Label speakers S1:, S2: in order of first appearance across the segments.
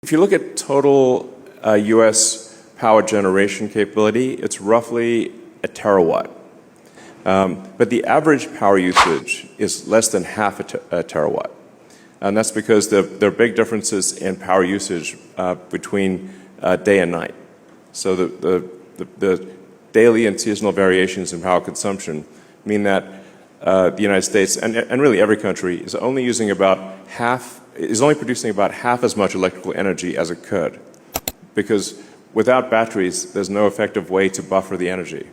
S1: If you look at total US power generation capability, it's roughly a terawatt. But the average power usage is less than half a terawatt. And that's because there are big differences in power usage between day and night. So the daily and seasonal variations in power consumption mean that the United States, and really every country, is only producing about half as much electrical energy as it could. Because without batteries, there's no effective way to buffer the energy.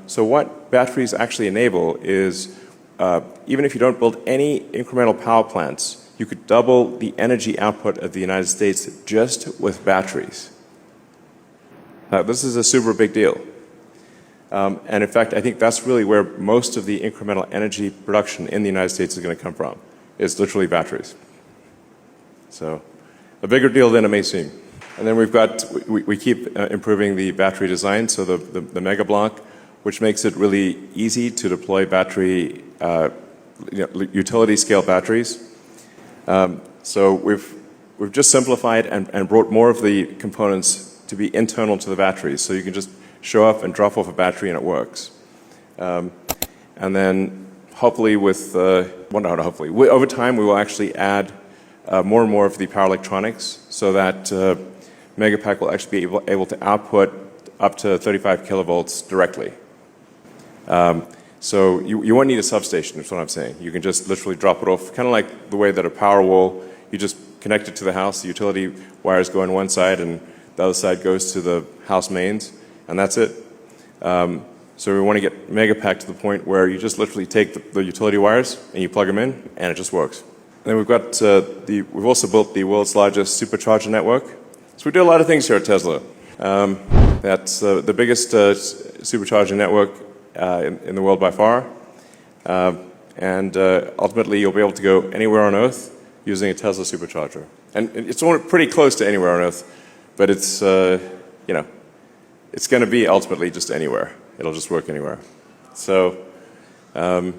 S1: So what batteries actually enable is, even if you don't build any incremental power plants, you could double the energy output of the United States just with batteries. This is a super big deal. And in fact, I think that's really where most of the incremental energy production in the United States is going to come from. It's literally batteries. So a bigger deal than it may seem. And then we keep improving the battery design, so the Mega Block, which makes it really easy to deploy battery, utility scale batteries. So we've just simplified and brought more of the components to be internal to the batteries, so you can just show up and drop off a battery and it works. And then hopefully over time we will actually add more and more of the power electronics so that Megapack will actually be able to output up to 35 kilovolts directly. So you won't need a substation, is what I'm saying. You can just literally drop it off, kind of like the way that a power wall, you just connect it to the house, the utility wires go on one side and the other side goes to the house mains, and that's it. So we want to get Megapack to the point where you just literally take the utility wires and you plug them in and it just works. And then we've also built the world's largest supercharger network. So we do a lot of things here at Tesla. That's the biggest supercharging network in the world by far. And ultimately you'll be able to go anywhere on Earth using a Tesla supercharger. And it's pretty close to anywhere on Earth, but it's it's going to be ultimately just anywhere. It'll just work anywhere. So the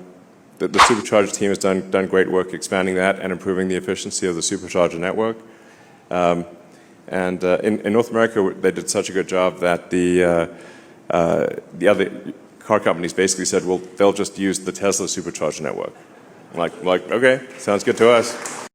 S1: supercharger team has done great work expanding that and improving the efficiency of the supercharger network. And in North America, they did such a good job that the other car companies basically said, well, they'll just use the Tesla supercharger network. I'm like, okay, sounds good to us.